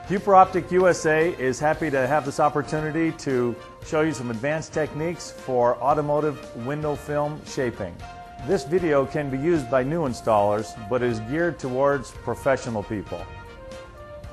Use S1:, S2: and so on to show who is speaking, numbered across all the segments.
S1: Huperoptic USA is happy to have this opportunity to show you some advanced techniques for automotive window film shaping. This video can be used by new installers, but is geared towards professional people.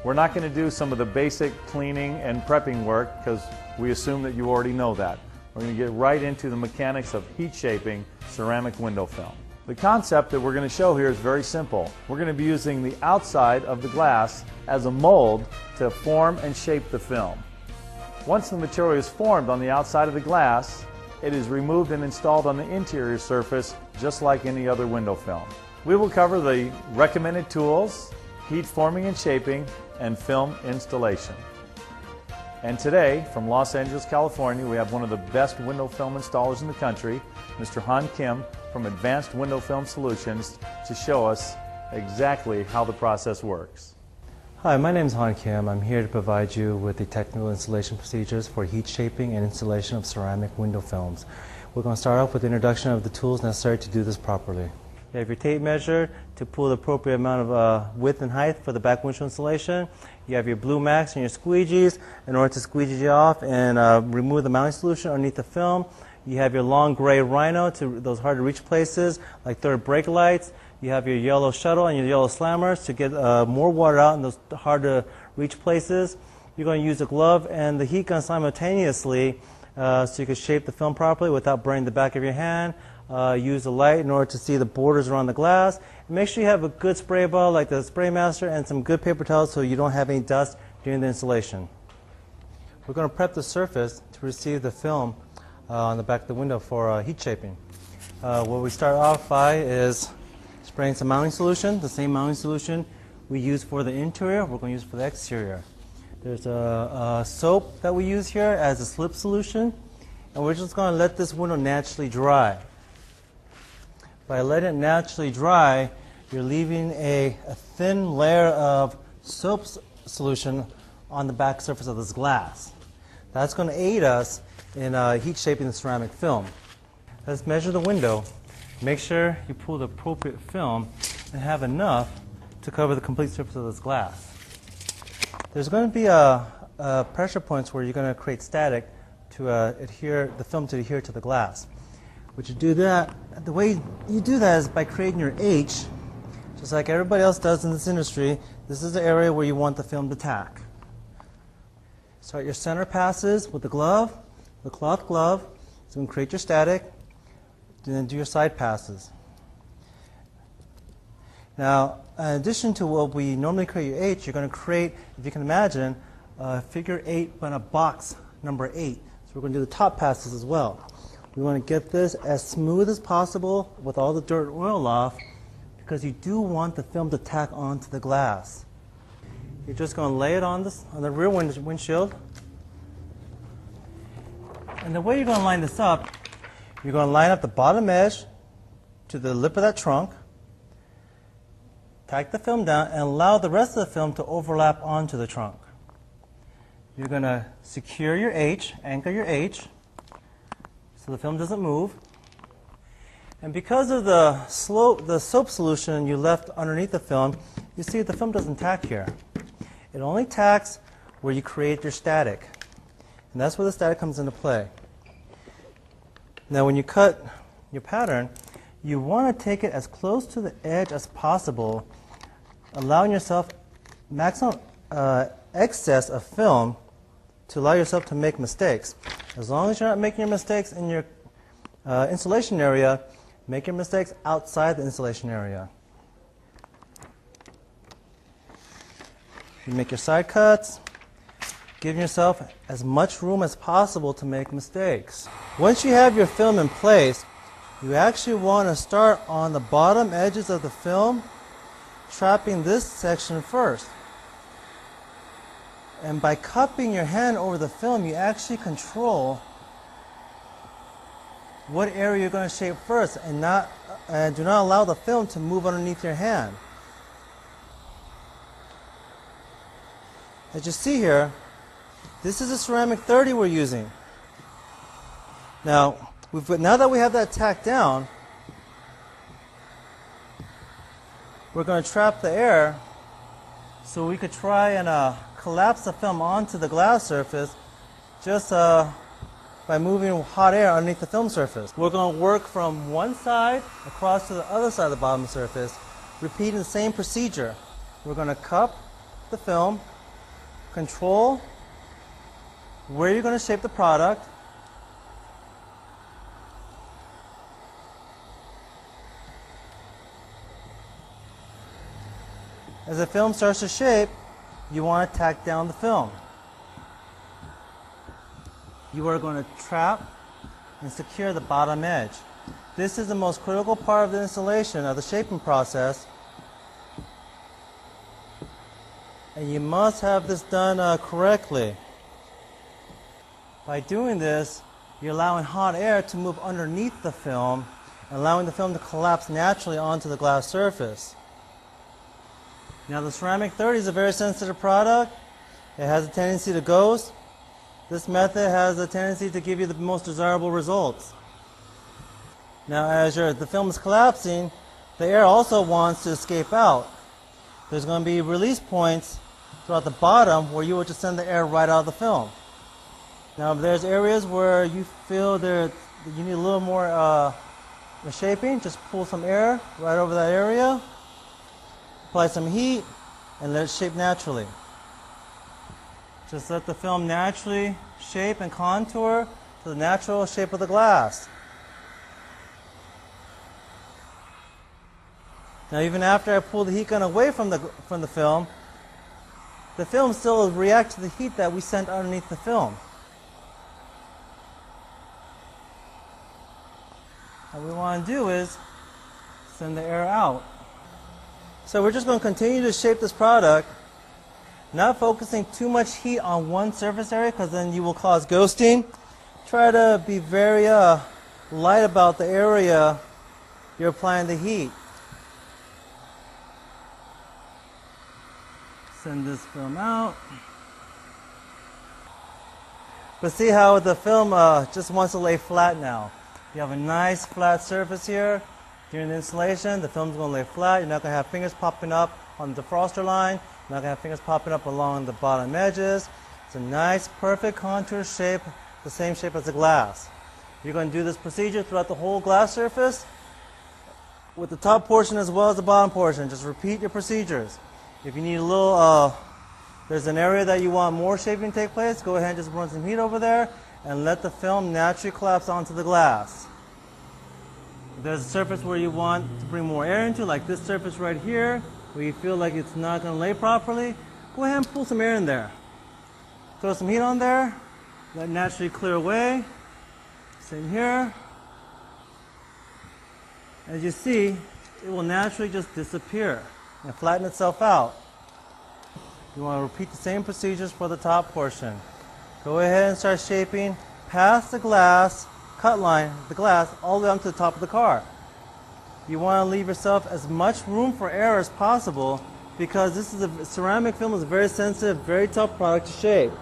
S1: We're not going to do some of the basic cleaning and prepping work because we assume that you already know that. We're going to get right into the mechanics of heat shaping ceramic window film. The concept that we're going to show here is very simple. We're going to be using the outside of the glass as a mold to form and shape the film. Once the material is formed on the outside of the glass, it is removed and installed on the interior surface just like any other window film. We will cover the recommended tools, heat forming and shaping, and film installation. And today, from Los Angeles, California, we have one of the best window film installers in the country, Mr. Han Kim from Advanced Window Film Solutions, to show us exactly how the process works.
S2: Hi, my name is Han Kim. I'm here to provide you with the technical installation procedures for heat shaping and installation of ceramic window films. We're going to start off with the introduction of the tools necessary to do this properly. You have your tape measure to pull the appropriate amount of width and height for the back windshield installation. You have your blue max and your squeegees in order to squeegee off and remove the mounting solution underneath the film. You have your long gray rhino to those hard to reach places like third brake lights. You have your yellow shuttle and your yellow slammers to get more water out in those hard to reach places. You're going to use a glove and the heat gun simultaneously so you can shape the film properly without burning the back of your hand. Use a light in order to see the borders around the glass. And make sure you have a good spray bottle like the Spray Master and some good paper towels so you don't have any dust during the installation. We're going to prep the surface to receive the film on the back of the window for heat shaping. What we start off by is spraying some mounting solution, the same mounting solution we use for the interior, we're going to use for the exterior. There's a soap that we use here as a slip solution, and we're just going to let this window naturally dry. By letting it naturally dry, you're leaving a thin layer of soap solution on the back surface of this glass. That's going to aid us in heat shaping the ceramic film. Let's measure the window. Make sure you pull the appropriate film and have enough to cover the complete surface of this glass. There's going to be pressure points where you're going to create static to the film to adhere to the glass. But you do that, the way you do that is by creating your H, just like everybody else does in this industry. This is the area where you want the film to tack. Start your center passes with the glove, the cloth glove. So you can create your static, and then do your side passes. Now, in addition to what we normally create your H, you're going to create, if you can imagine, figure 8 but a box number 8. So we're going to do the top passes as well. We want to get this as smooth as possible with all the dirt and oil off because you do want the film to tack onto the glass. You're just going to lay it on the rear windshield. And the way you're going to line this up, you're going to line up the bottom edge to the lip of that trunk, tack the film down, and allow the rest of the film to overlap onto the trunk. You're going to secure your H, anchor your H, so the film doesn't move. And because of the soap solution you left underneath the film, you see the film doesn't tack here. It only tacks where you create your static. And that's where the static comes into play. Now when you cut your pattern, you want to take it as close to the edge as possible, allowing yourself maximum excess of film to allow yourself to make mistakes. As long as you're not making your mistakes in your installation area, make your mistakes outside the installation area. You make your side cuts, giving yourself as much room as possible to make mistakes. Once you have your film in place, you actually want to start on the bottom edges of the film, trapping this section first. And by cupping your hand over the film, you actually control what area you're going to shape first and do not allow the film to move underneath your hand. As you see here, this is a ceramic 30 we're using. Now that we have that tacked down, we're going to trap the air so we could try and collapse the film onto the glass surface just by moving hot air underneath the film surface. We're going to work from one side across to the other side of the bottom surface, repeating the same procedure. We're going to cup the film, control where you're going to shape the product, as the film starts to shape, you want to tack down the film. You are going to trap and secure the bottom edge. This is the most critical part of the installation of the shaping process, and you must have this done correctly. By doing this, you're allowing hot air to move underneath the film, allowing the film to collapse naturally onto the glass surface. Now, the ceramic 30 is a very sensitive product. It has a tendency to ghost. This method has a tendency to give you the most desirable results. Now, as the film is collapsing, the air also wants to escape out. There's going to be release points throughout the bottom where you will just send the air right out of the film. Now, if there's areas where you feel you need a little more shaping, just pull some air right over that area, apply some heat, and let it shape naturally. Just let the film naturally shape and contour to the natural shape of the glass. Now, even after I pull the heat gun away from the film still will react to the heat that we sent underneath the film. What we want to do is send the air out. So we're just going to continue to shape this product, not focusing too much heat on one surface area because then you will cause ghosting. Try to be very light about the area you're applying the heat. Send this film out. But see how the film just wants to lay flat now. You have a nice flat surface here. During the installation, the film's going to lay flat. You're not going to have fingers popping up on the defroster line. You're not going to have fingers popping up along the bottom edges. It's a nice, perfect contour shape, the same shape as the glass. You're going to do this procedure throughout the whole glass surface with the top portion as well as the bottom portion. Just repeat your procedures. If you need a little, there's an area that you want more shaping to take place, go ahead and just run some heat over there and let the film naturally collapse onto the glass. If there's a surface where you want to bring more air into, like this surface right here, where you feel like it's not going to lay properly, go ahead and pull some air in there. Throw some heat on there, let it naturally clear away. Same here. As you see, it will naturally just disappear and flatten itself out. You want to repeat the same procedures for the top portion. Go ahead and start shaping past the glass, cut line, the glass, all the way up to the top of the car. You want to leave yourself as much room for error as possible because this is ceramic film is a very sensitive, very tough product to shape.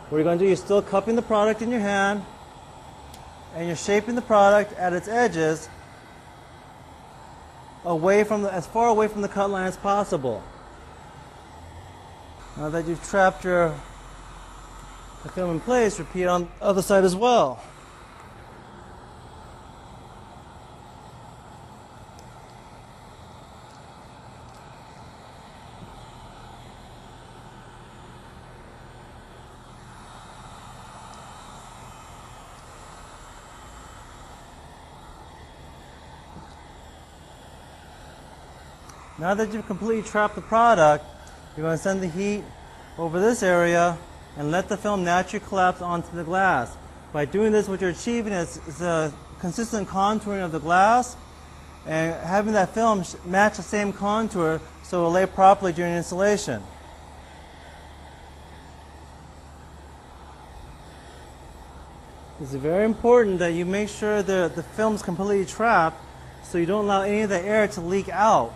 S2: What you're going to do, you're still cupping the product in your hand and you're shaping the product at its edges as far away from the cut line as possible. Now that you've trapped the film in place, repeat on the other side as well. Now that you've completely trapped the product, you're going to send the heat over this area and let the film naturally collapse onto the glass. By doing this, what you're achieving is a consistent contouring of the glass and having that film match the same contour so it will lay properly during installation. It's very important that you make sure the film is completely trapped so you don't allow any of the air to leak out.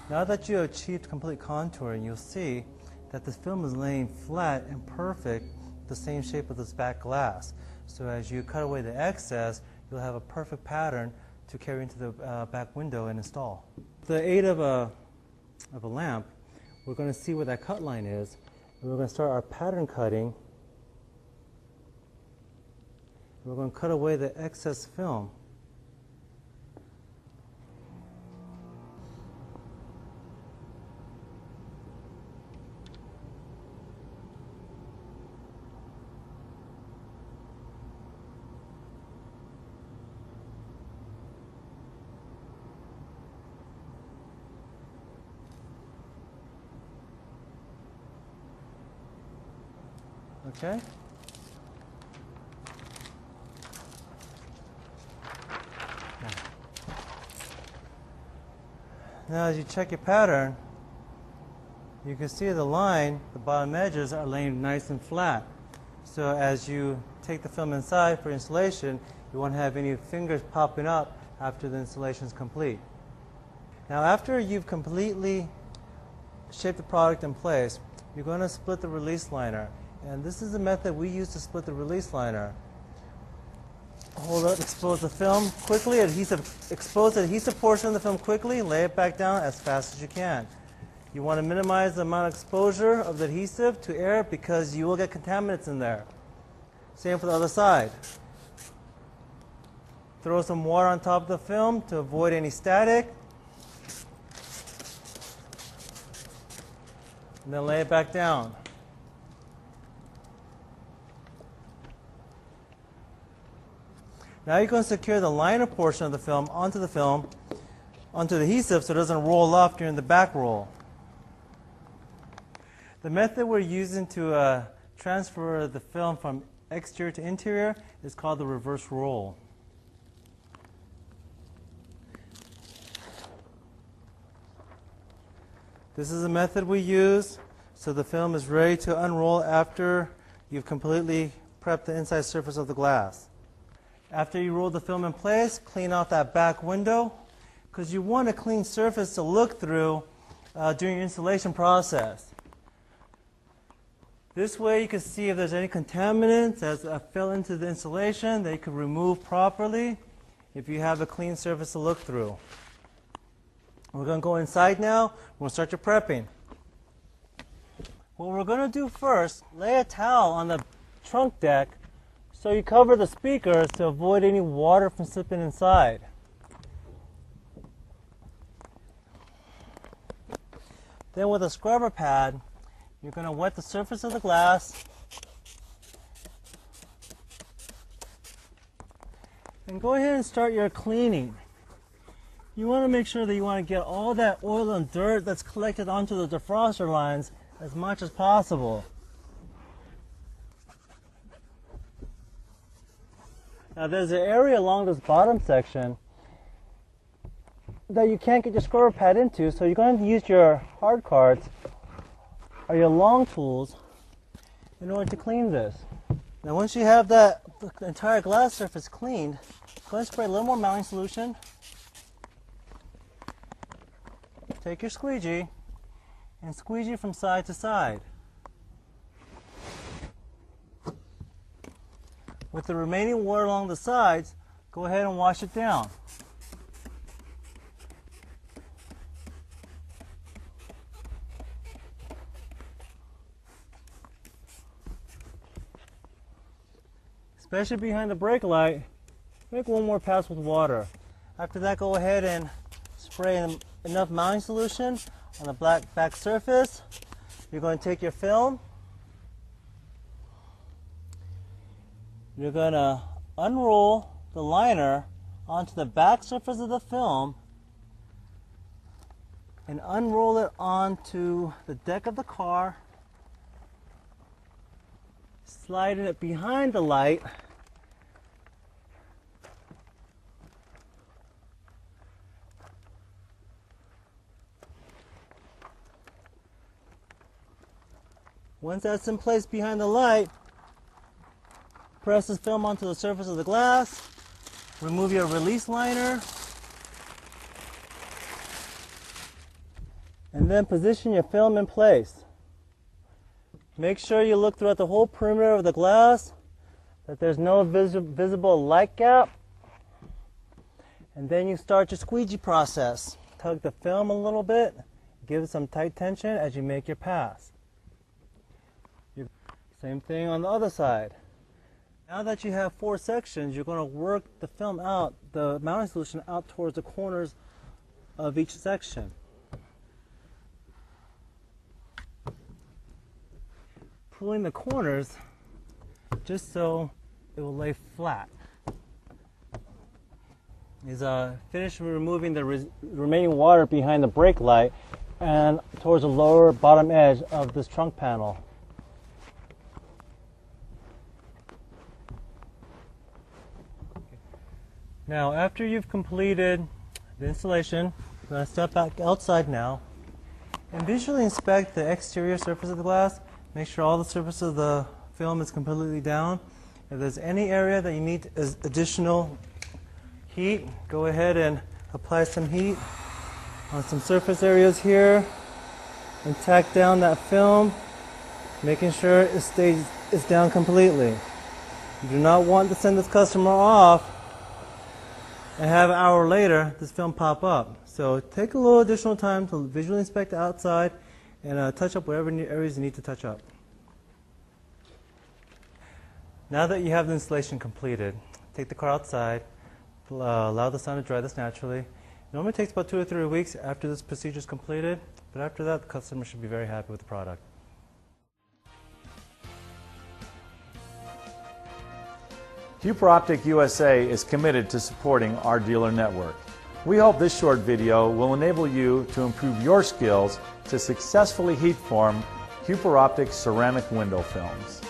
S2: Now that you have achieved complete contouring, you'll see that this film is laying flat and perfect. the same shape of this back glass. So as you cut away the excess, you'll have a perfect pattern to carry into the back window and install. With the aid of a lamp, we're going to see where that cut line is, and we're going to start our pattern cutting. We're going to cut away the excess film. Okay? Now as you check your pattern, you can see the line, the bottom edges are laying nice and flat. So as you take the film inside for installation, you won't have any fingers popping up after the installation is complete. Now after you've completely shaped the product in place, you're going to split the release liner. And this is the method we use to split the release liner. Hold up, expose the film quickly, expose the adhesive portion of the film quickly, lay it back down as fast as you can. You want to minimize the amount of exposure of the adhesive to air because you will get contaminants in there. Same for the other side. Throw some water on top of the film to avoid any static. And then lay it back down. Now you're going to secure the liner portion of the film, onto the adhesive so it doesn't roll off during the back roll. The method we're using to transfer the film from exterior to interior is called the reverse roll. This is a method we use so the film is ready to unroll after you've completely prepped the inside surface of the glass. After you roll the film in place, clean off that back window because you want a clean surface to look through during your installation process. This way you can see if there's any contaminants that fell into the installation that you can remove properly if you have a clean surface to look through. We're going to go inside now. We're going to start your prepping. What we're going to do first, lay a towel on the trunk deck so you cover the speakers to avoid any water from slipping inside. Then with a scrubber pad, you're going to wet the surface of the glass and go ahead and start your cleaning. You want to make sure that you want to get all that oil and dirt that's collected onto the defroster lines as much as possible. Now there's an area along this bottom section that you can't get your scrubber pad into, so you're going to use your hard cards or your long tools in order to clean this. Now once you have the entire glass surface cleaned, go ahead and spray a little more mounting solution. Take your squeegee and squeegee from side to side. With the remaining water along the sides, go ahead and wash it down. Especially behind the brake light, make one more pass with water. After that, go ahead and spray enough mounting solution on the black back surface. You're going to take your film. You're going to unroll the liner onto the back surface of the film and unroll it onto the deck of the car, sliding it behind the light. Once that's in place behind the light, press this film onto the surface of the glass, remove your release liner, and then position your film in place. Make sure you look throughout the whole perimeter of the glass, that there's no visible light gap. And then you start your squeegee process. Tug the film a little bit, give it some tight tension as you make your pass. Same thing on the other side. Now that you have 4 sections, you're going to work the film out, the mounting solution out towards the corners of each section. Pulling the corners just so it will lay flat. Is finish removing the remaining water behind the brake light and towards the lower bottom edge of this trunk panel. Now, after you've completed the installation, I'm going to step back outside now and visually inspect the exterior surface of the glass. Make sure all the surface of the film is completely down. If there's any area that you need additional heat, go ahead and apply some heat on some surface areas here and tack down that film, making sure it's down completely. You do not want to send this customer off and have an hour later this film pop up. So take a little additional time to visually inspect the outside and touch up whatever areas you need to touch up. Now that you have the installation completed, take the car outside, allow the sun to dry this naturally. It normally takes about 2 or 3 weeks after this procedure is completed, but after that the customer should be very happy with the product.
S1: HuperOptic USA is committed to supporting our dealer network. We hope this short video will enable you to improve your skills to successfully heat form HuperOptic ceramic window films.